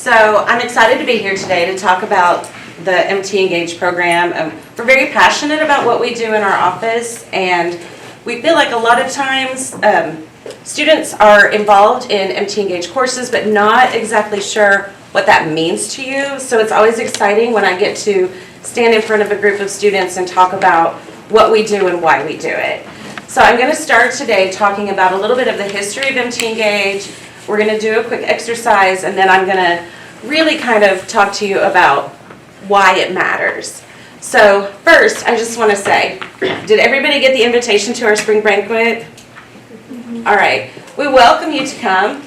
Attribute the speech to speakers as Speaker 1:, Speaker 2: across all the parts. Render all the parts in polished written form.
Speaker 1: So I'm excited to be here today to talk about the MT Engage program. We're very passionate about what we do in our office, and we feel like a lot of times students are involved in MT Engage courses but not exactly sure what that means to you. So it's always exciting when I get to stand in front of a group of students and talk about what we do and why we do it. So I'm going to start today talking about a little bit of the history of MT Engage. We're going to do a quick exercise, and then I'm going to really kind of talk to you about why it matters. So first, I just want to say, did everybody get the invitation to our spring banquet? All right. We welcome you to come.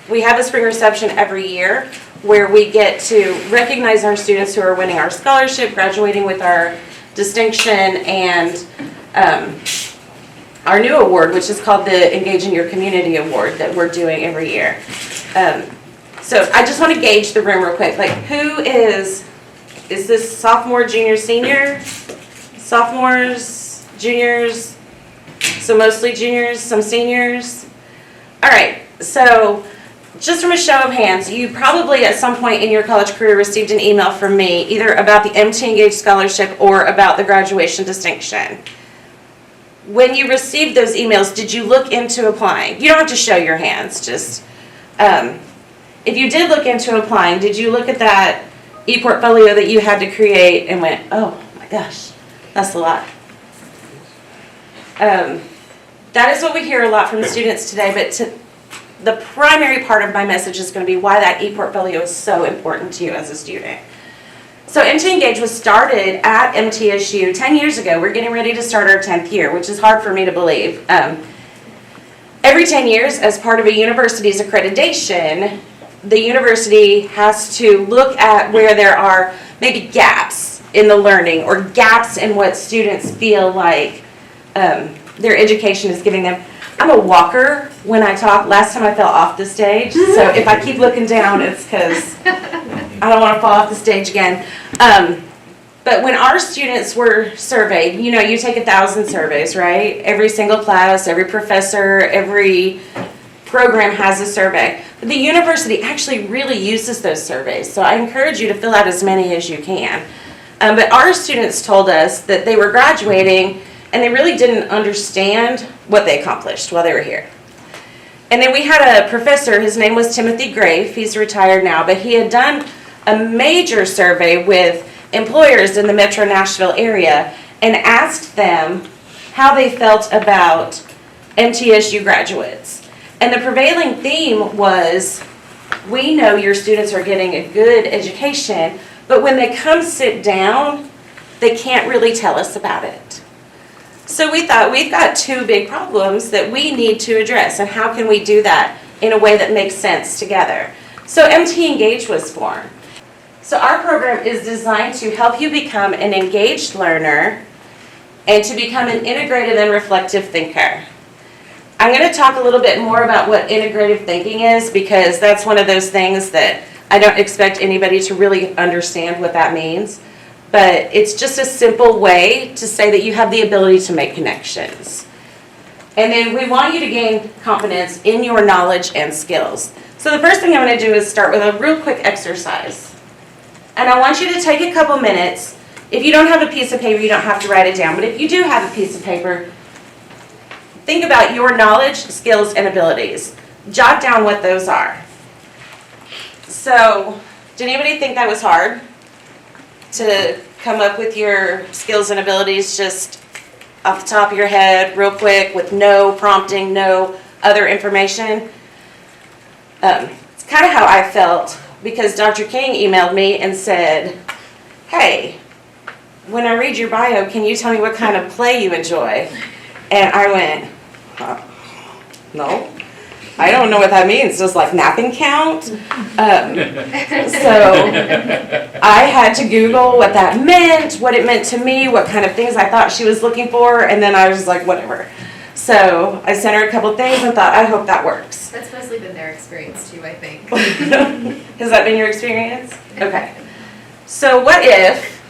Speaker 1: We have a spring reception every year where we get to recognize our students who are winning our scholarship, graduating with our distinction, and our new award, which is called the Engage in Your Community Award that we're doing every year. So I just want to gauge the room real quick. Like, who is this sophomore, junior, senior? Sophomores, juniors, so mostly juniors, some seniors. All right, so just from a show of hands, you probably at some point in your college career received an email from me either about the MT Engage Scholarship or about the graduation distinction. When you received those emails, did you look into applying? You don't have to show your hands, just if you did look into applying, did you look at that ePortfolio that you had to create and went, oh my gosh, that's a lot? That is what we hear a lot from students today, but the primary part of my message is going to be why that ePortfolio is so important to you as a student. So MT Engage was started at MTSU 10 years ago. We're getting ready to start our 10th year, which is hard for me to believe. Every 10 years, as part of a university's accreditation, the university has to look at where there are maybe gaps in the learning or gaps in what students feel like their education is giving them. I'm a walker when I talk. Last time I fell off the stage, so if I keep looking down, it's because I don't want to fall off the stage again. But when our students were surveyed, you know, you take 1,000 surveys, right? Every single class, every professor, every program has a survey. But the university actually really uses those surveys, so I encourage you to fill out as many as you can. But our students told us that they were graduating and they really didn't understand what they accomplished while they were here. And then we had a professor, his name was Timothy Grafe, he's retired now, but he had done a major survey with employers in the Metro Nashville area and asked them how they felt about MTSU graduates. And the prevailing theme was, we know your students are getting a good education, but when they come sit down, they can't really tell us about it. So we thought, we've got two big problems that we need to address, and how can we do that in a way that makes sense together? So MT Engage was formed. So our program is designed to help you become an engaged learner and to become an integrative and reflective thinker. I'm going to talk a little bit more about what integrative thinking is, because that's one of those things that I don't expect anybody to really understand what that means. But it's just a simple way to say that you have the ability to make connections. And then we want you to gain confidence in your knowledge and skills. So the first thing I'm going to do is start with a real quick exercise. And I want you to take a couple minutes. If you don't have a piece of paper, you don't have to write it down. But if you do have a piece of paper, think about your knowledge, skills, and abilities. Jot down what those are. So, did anybody think that was hard? To come up with your skills and abilities just off the top of your head, real quick, with no prompting, no other information? It's kind of how I felt, because Dr. King emailed me and said, hey, when I read your bio, can you tell me what kind of play you enjoy? And I went, no, I don't know what that means. Does like napping count? So I had to Google what that meant, what it meant to me, what kind of things I thought she was looking for, and then I was like, whatever. So I sent her a couple things and thought, I hope that works.
Speaker 2: That's mostly been their experience too, I think.
Speaker 1: Has that been your experience? Okay. So what if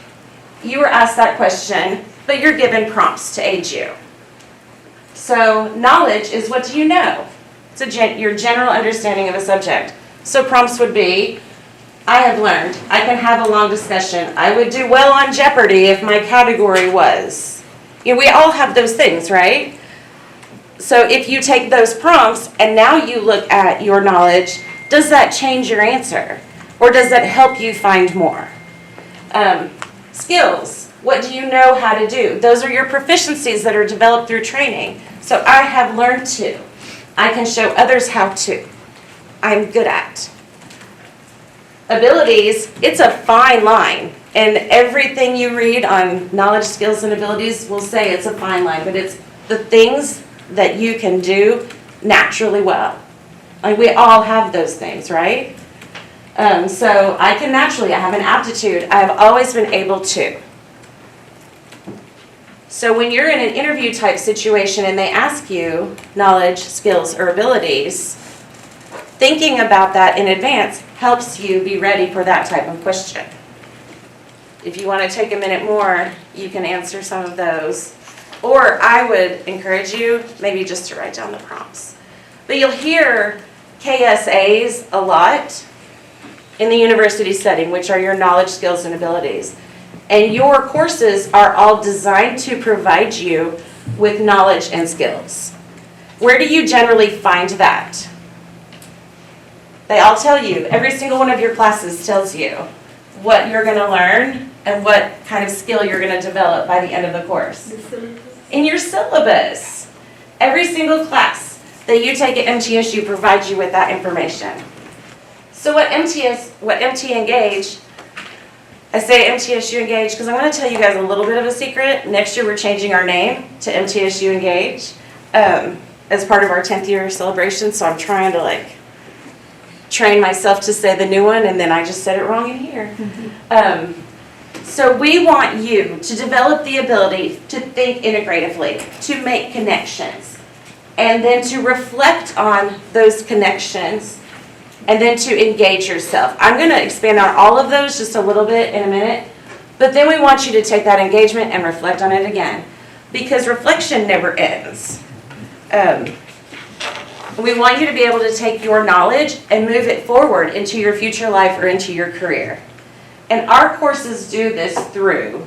Speaker 1: you were asked that question, but you're given prompts to aid you? So knowledge is, what do you know? It's your general understanding of a subject. So prompts would be, I have learned I can have a long discussion. I would do well on Jeopardy if my category was. You know, we all have those things, right? So if you take those prompts and now you look at your knowledge, does that change your answer? Or does that help you find more? Skills. What do you know how to do? Those are your proficiencies that are developed through training. So I have learned to. I can show others how to. I'm good at. Abilities, it's a fine line. And everything you read on knowledge, skills, and abilities will say it's a fine line, but it's the things that you can do naturally well. Like we all have those things, right? So I can naturally, I have an aptitude. I have always been able to. So when you're in an interview type situation and they ask you knowledge, skills, or abilities, thinking about that in advance helps you be ready for that type of question. If you want to take a minute more, you can answer some of those. Or I would encourage you maybe just to write down the prompts. But you'll hear KSAs a lot in the university setting, which are your knowledge, skills, and abilities. And your courses are all designed to provide you with knowledge and skills. Where do you generally find that? They all tell you, every single one of your classes tells you what you're going to learn and what kind of skill you're going to develop by the end of the course. In your syllabus. Every single class that you take at MTSU provides you with that information. So what MT Engage, I say MTSU Engage because I'm going to tell you guys a little bit of a secret. Next year we're changing our name to MTSU Engage as part of our 10th year celebration. So I'm trying to train myself to say the new one, and then I just said it wrong in here. So we want you to develop the ability to think integratively, to make connections, and then to reflect on those connections, and then to engage yourself. I'm going to expand on all of those just a little bit in a minute, but then we want you to take that engagement and reflect on it again, because reflection never ends. We want you to be able to take your knowledge and move it forward into your future life or into your career. And our courses do this through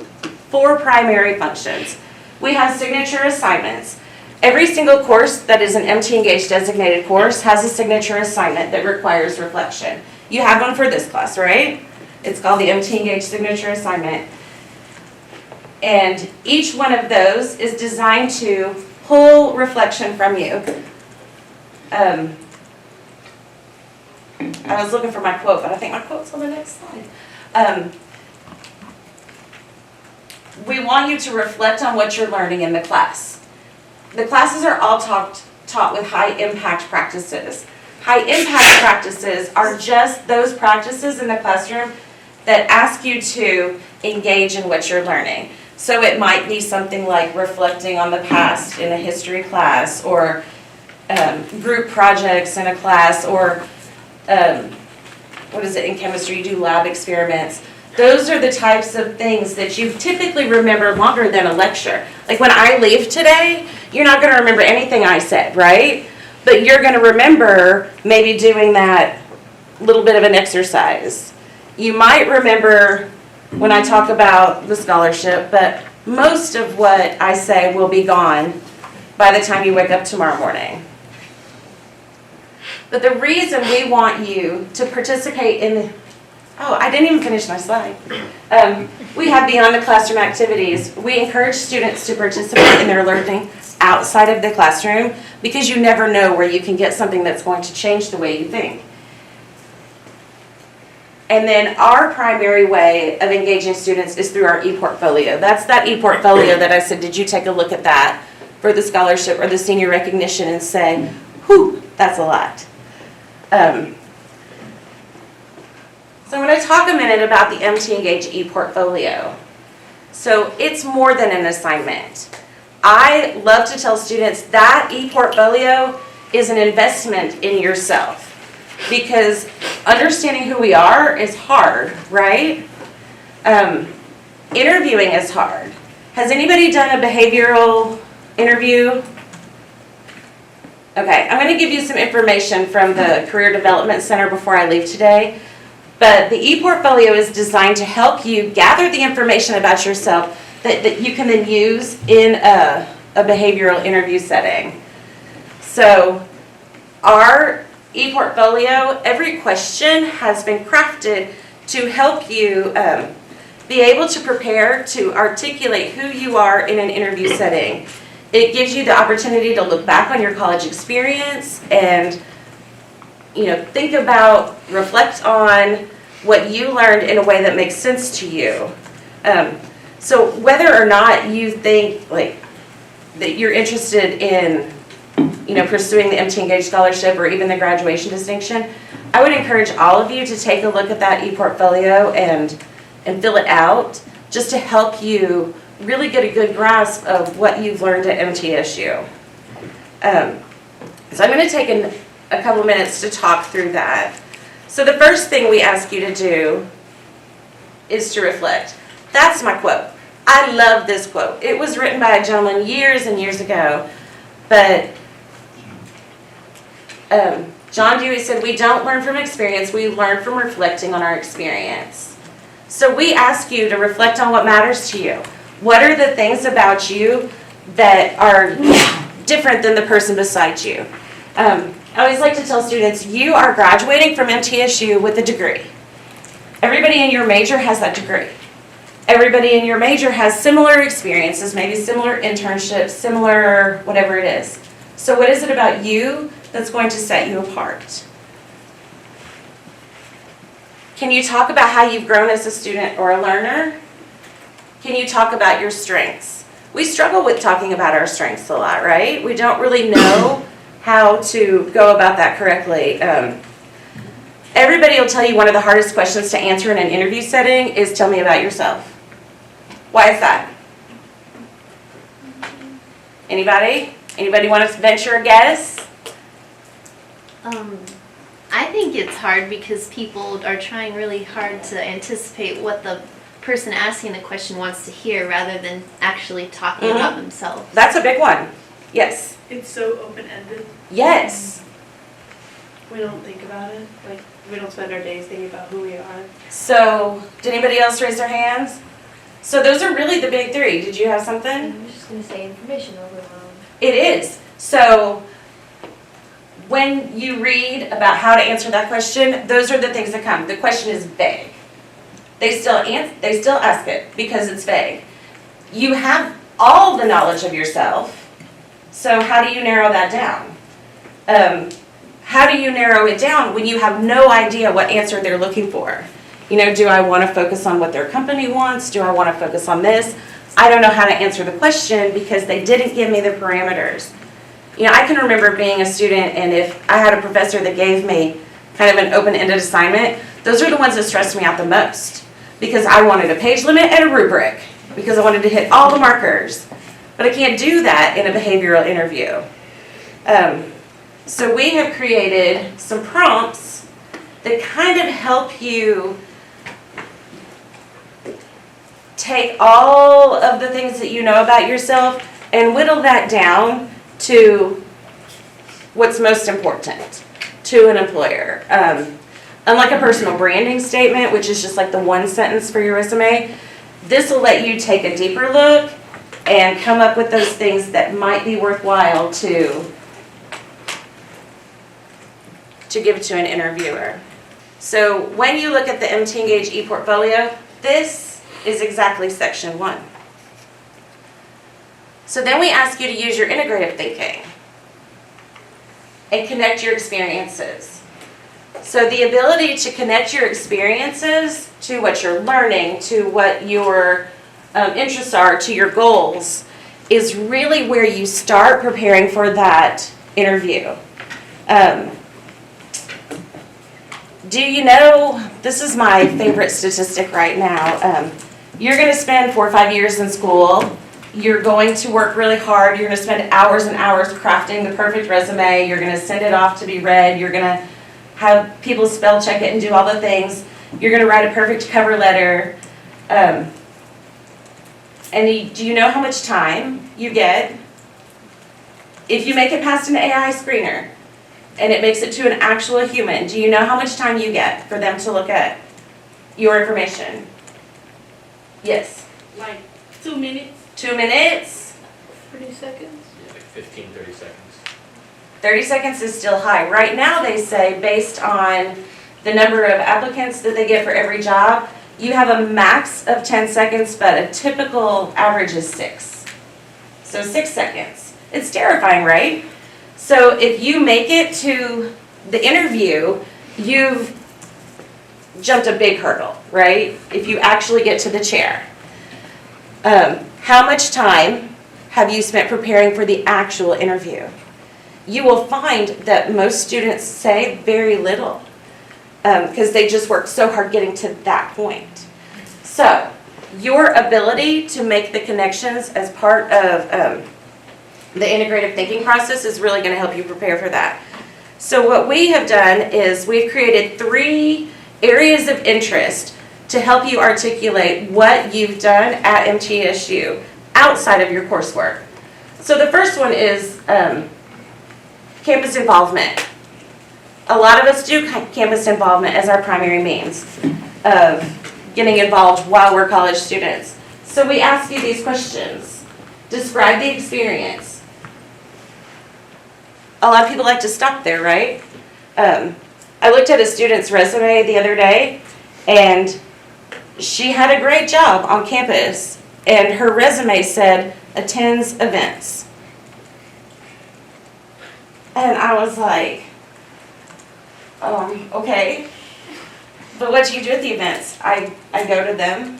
Speaker 1: 4 primary functions. We have signature assignments. Every single course that is an MT Engage designated course has a signature assignment that requires reflection. You have one for this class, right? It's called the MT Engage signature assignment. And each one of those is designed to pull reflection from you. I was looking for my quote, but I think my quote's on the next slide. We want you to reflect on what you're learning in the class. The classes are all taught with high impact practices. High impact practices are just those practices in the classroom that ask you to engage in what you're learning. So it might be something like reflecting on the past in a history class, or group projects in a class, or what is it in chemistry, you do lab experiments. Those are the types of things that you typically remember longer than a lecture. Like when I leave today, you're not going to remember anything I said, right? But you're going to remember maybe doing that little bit of an exercise. You might remember when I talk about the scholarship, but most of what I say will be gone by the time you wake up tomorrow morning. But the reason we want you to participate in, I didn't even finish my slide. We have beyond the classroom activities. We encourage students to participate in their learning outside of the classroom, because you never know where you can get something that's going to change the way you think. And then our primary way of engaging students is through our ePortfolio. That's that ePortfolio that I said, did you take a look at that for the scholarship or the senior recognition and say, whew, that's a lot. So I'm going to talk a minute about the MT Engage ePortfolio. So it's more than an assignment. I love to tell students that ePortfolio is an investment in yourself, because understanding who we are is hard, right? Interviewing is hard. Has anybody done a behavioral interview? Okay, I'm going to give you some information from the Career Development Center before I leave today. But But the ePortfolio is designed to help you gather the information about yourself that you can then use in a behavioral interview setting. So our ePortfolio, every question has been crafted to help you be able to prepare to articulate who you are in an interview setting. It gives you the opportunity to look back on your college experience and think about, reflect on what you learned in a way that makes sense to you. So whether or not you think that you're interested in pursuing the MT Engage Scholarship or even the graduation distinction, I would encourage all of you to take a look at that ePortfolio and fill it out just to help you really get a good grasp of what you've learned at MTSU. So I'm going to take a couple minutes to talk through that. So the first thing we ask you to do is to reflect. That's my quote. I love this quote. It was written by a gentleman years and years ago, but John Dewey said, "We don't learn from experience, we learn from reflecting on our experience." So we ask you to reflect on what matters to you. What are the things about you that are different than the person beside you? I always like to tell students, you are graduating from MTSU with a degree. Everybody in your major has that degree. Everybody in your major has similar experiences, maybe similar internships, similar whatever it is. So what is it about you that's going to set you apart? Can you talk about how you've grown as a student or a learner? Can you talk about your strengths? We struggle with talking about our strengths a lot, right? We don't really know how to go about that correctly. Everybody will tell you one of the hardest questions to answer in an interview setting is, tell me about yourself. Why is that? Anybody? Anybody want to venture a guess?
Speaker 3: I think it's hard because people are trying really hard to anticipate what the person asking the question wants to hear rather than actually talking about themselves.
Speaker 1: That's a big one. Yes.
Speaker 4: It's so open-ended.
Speaker 1: Yes.
Speaker 4: We don't think about it. Like, we don't spend our days thinking about who we are.
Speaker 1: So, did anybody else raise their hands? So those are really the big three. Did you have something?
Speaker 5: I was just going to say information overload.
Speaker 1: It is. So when you read about how to answer that question, those are the things that come. The question is vague. They still ask it because it's vague. You have all the knowledge of yourself, so how do you narrow that down? How do you narrow it down when you have no idea what answer they're looking for? Do I want to focus on what their company wants? Do I want to focus on this? I don't know how to answer the question because they didn't give me the parameters. I can remember being a student, and if I had a professor that gave me kind of an open-ended assignment, those are the ones that stressed me out the most because I wanted a page limit and a rubric because I wanted to hit all the markers. But I can't do that in a behavioral interview. So we have created some prompts that kind of help you take all of the things that you know about yourself and whittle that down to what's most important to an employer. Unlike a personal branding statement, which is just like the one sentence for your resume, this will let you take a deeper look and come up with those things that might be worthwhile to give to an interviewer. So when you look at the MT Engage ePortfolio, this is exactly section 1. So then we ask you to use your integrative thinking and connect your experiences. So the ability to connect your experiences to what you're learning, to what your interests are, to your goals, is really where you start preparing for that interview. Do you know, this is my favorite statistic right now, you're going to spend 4 or 5 years in school, you're going to work really hard, you're going to spend hours and hours crafting the perfect resume, you're going to send it off to be read, you're going to have people spell check it and do all the things, you're going to write a perfect cover letter, and do you know how much time you get if you make it past an AI screener? And it makes it to an actual human. Do you know how much time you get for them to look at your information. Yes,
Speaker 4: Like 2 minutes,
Speaker 1: 2 minutes.
Speaker 4: 30 seconds.
Speaker 6: Yeah, like 15, 30 seconds.
Speaker 1: 30 seconds is still high. Right now, they say, based on the number of applicants that they get for every job, you have a max of 10 seconds, but a typical average is 6. So 6 seconds. It's terrifying, right? So if you make it to the interview, you've jumped a big hurdle, right? If you actually get to the chair. How much time have you spent preparing for the actual interview? You will find that most students say very little because they just work so hard getting to that point. So your ability to make the connections as part of the integrative thinking process is really going to help you prepare for that. So what we have done is we've created 3 areas of interest to help you articulate what you've done at MTSU outside of your coursework. So the first one is campus involvement. A lot of us do campus involvement as our primary means of getting involved while we're college students. So we ask you these questions. Describe the experience. A lot of people like to stop there, right? I looked at a student's resume the other day, and she had a great job on campus, and her resume said, attends events. And I was like, okay. But what do you do at the events? I go to them.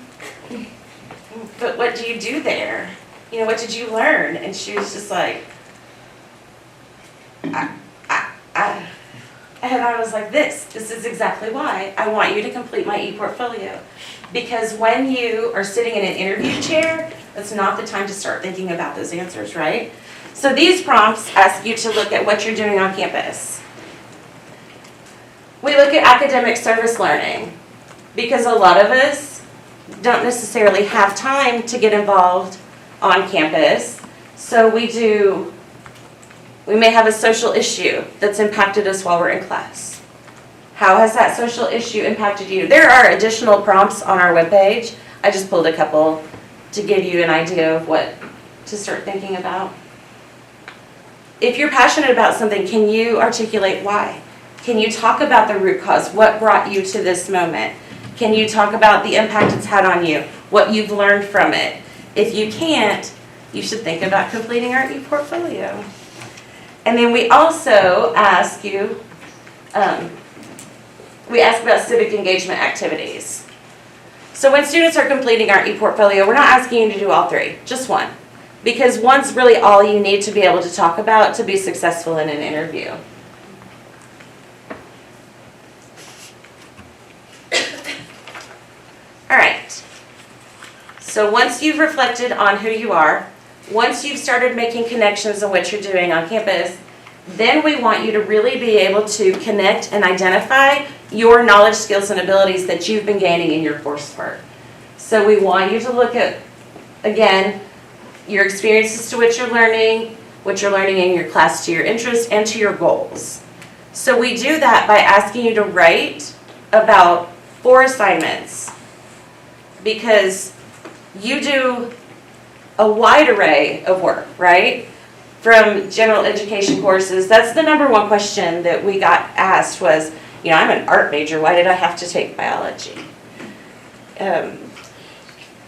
Speaker 1: But what do you do there? You know, what did you learn? And she was just like, and I was like, this is exactly why I want you to complete my ePortfolio. Because when you are sitting in an interview chair, that's not the time to start thinking about those answers, right? So these prompts ask you to look at what you're doing on campus. We look at academic service learning because a lot of us don't necessarily have time to get involved on campus. So we may have a social issue that's impacted us while we're in class. How has that social issue impacted you? There are additional prompts on our webpage. I just pulled a couple to give you an idea of what to start thinking about. If you're passionate about something, can you articulate why? Can you talk about the root cause? What brought you to this moment? Can you talk about the impact it's had on you? What you've learned from it? If you can't, you should think about completing our ePortfolio. And then we also ask you, we ask about civic engagement activities. So when students are completing our ePortfolio, we're not asking you to do all 3, just one. Because one's really all you need to be able to talk about to be successful in an interview. All right. So once you've reflected on who you are, once you've started making connections on what you're doing on campus, then we want you to really be able to connect and identify your knowledge, skills, and abilities that you've been gaining in your coursework. So we want you to look at, again, your experiences to what you're learning in your class to your interests, and to your goals. So we do that by asking you to write about 4 assignments because you do a wide array of work, right? From general education courses, that's the number 1 question that we got asked was, you know, I'm an art major, why did I have to take biology?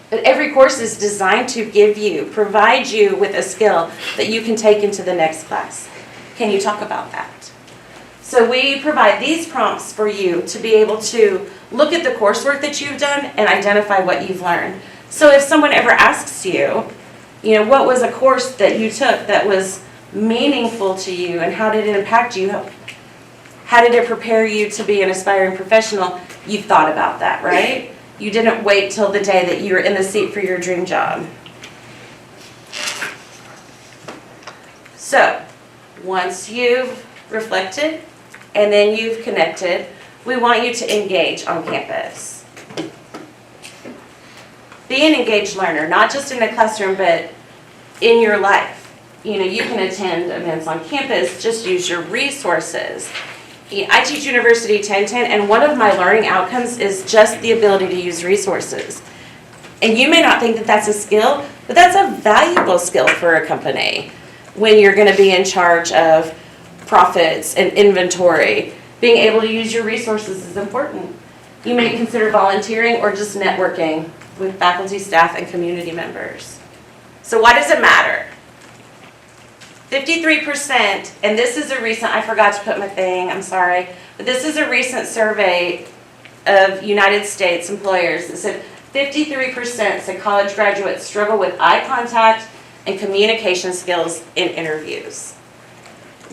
Speaker 1: But every course is designed to provide you with a skill that you can take into the next class. Can you talk about that? So we provide these prompts for you to be able to look at the coursework that you've done and identify what you've learned. So if someone ever asks you, you know, what was a course that you took that was meaningful to you and how did it impact you? How did it prepare you to be an aspiring professional? You've thought about that, right? You didn't wait till the day that you were in the seat for your dream job. So, once you've reflected and then you've connected, we want you to engage on campus. Be an engaged learner, not just in the classroom, but in your life. You know, you can attend events on campus, just use your resources. I teach University 1010, and one of my learning outcomes is just the ability to use resources. And you may not think that that's a skill, but that's a valuable skill for a company when you're going to be in charge of profits and inventory. Being able to use your resources is important. You may consider volunteering or just networking with faculty, staff, and community members. So why does it matter? 53%, and this is a recent, I forgot to put my thing, I'm sorry, but this is a recent survey of United States employers that said 53% said college graduates struggle with eye contact and communication skills in interviews.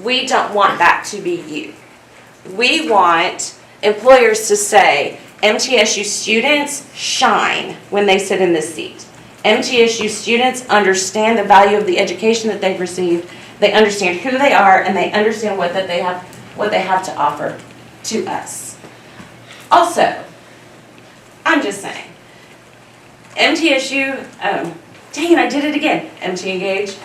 Speaker 1: We don't want that to be you. We want employers to say, MTSU students shine when they sit in this seat. MTSU students understand the value of the education that they've received. They understand who they are, and they understand what they have to offer to us. Also, I'm just saying, MTSU, dang it, I did it again, MT Engage,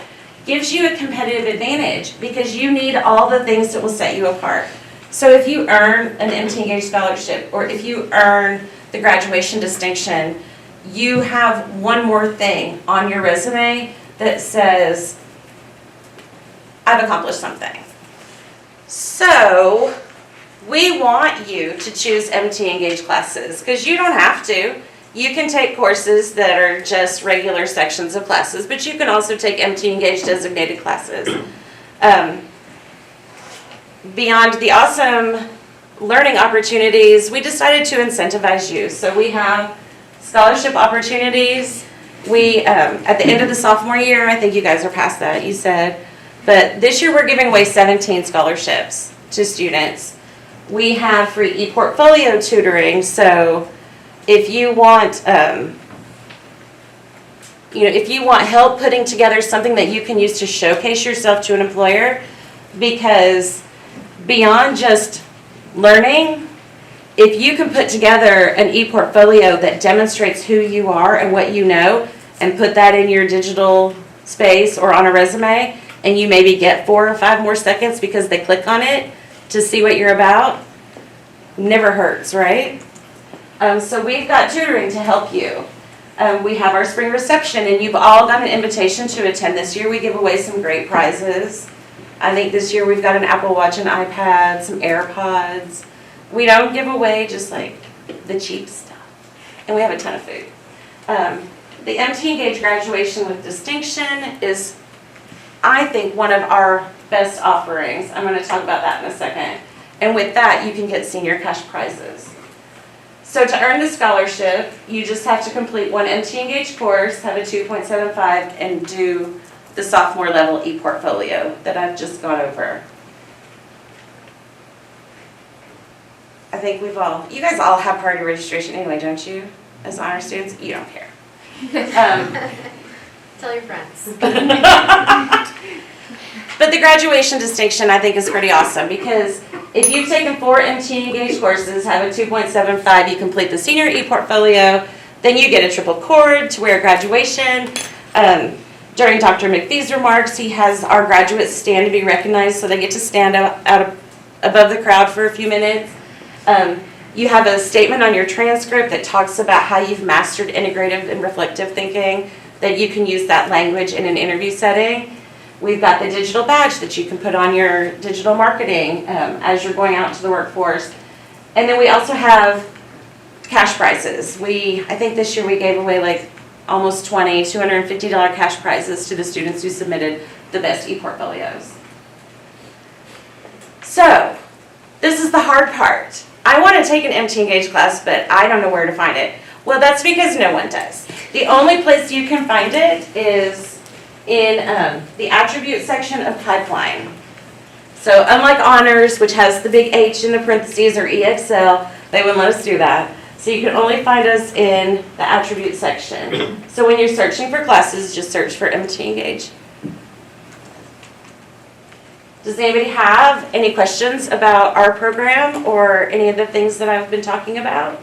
Speaker 1: gives you a competitive advantage because you need all the things that will set you apart. So if you earn an MT Engage scholarship, or if you earn the graduation distinction, you have one more thing on your resume that says, I've accomplished something. So we want you to choose MT Engage classes because you don't have to. You can take courses that are just regular sections of classes, but you can also take MT Engage designated classes. Beyond the awesome learning opportunities, we decided to incentivize you. So we have scholarship opportunities. We, at the end of the sophomore year, I think you guys are past that, you said, but this year we're giving away 17 scholarships to students. We have free ePortfolio tutoring, so if you want, if you want help putting together something that you can use to showcase yourself to an employer, because beyond just learning, if you can put together an ePortfolio that demonstrates who you are and what you know, and put that in your digital space or on a resume, and you maybe get 4 or 5 more seconds because they click on it to see what you're about, never hurts, right? So we've got tutoring to help you. We have our spring reception, and you've all got an invitation to attend this year. We give away some great prizes. I think this year we've got an Apple Watch, an iPad, some AirPods. We don't give away just like the cheap stuff. And we have a ton of food. The MT Engage graduation with distinction is, I think, one of our best offerings. I'm going to talk about that in a second. And with that, you can get senior cash prizes. So to earn the scholarship, you just have to complete one MT Engage course, have a 2.75, and do the sophomore level ePortfolio that I've just gone over. I think you guys all have party registration anyway, don't you? As honor students, you don't care.
Speaker 2: Tell your friends.
Speaker 1: But the graduation distinction I think is pretty awesome because if you've taken 4 MT Engage courses, have a 2.75, you complete the senior ePortfolio, then you get a triple cord to wear graduation. During Dr. McPhee's remarks, he has our graduates stand to be recognized, so they get to stand out above the crowd for a few minutes. You have a statement on your transcript that talks about how you've mastered integrative and reflective thinking, that you can use that language in an interview setting. We've got the digital badge that you can put on your digital marketing as you're going out to the workforce. And then we also have cash prizes. I think this year we gave away like almost $250 cash prizes to the students who submitted the best ePortfolios. So, this is the hard part. I want to take an MT Engage class, but I don't know where to find it. Well, that's because no one does. The only place you can find it is in the attribute section of Pipeline. So unlike honors, which has the big H in the parentheses, or EXL, they wouldn't let us do that. So you can only find us in the attribute section. So when you're searching for classes, just search for MT Engage. Does anybody have any questions about our program or any of the things that I've been talking about?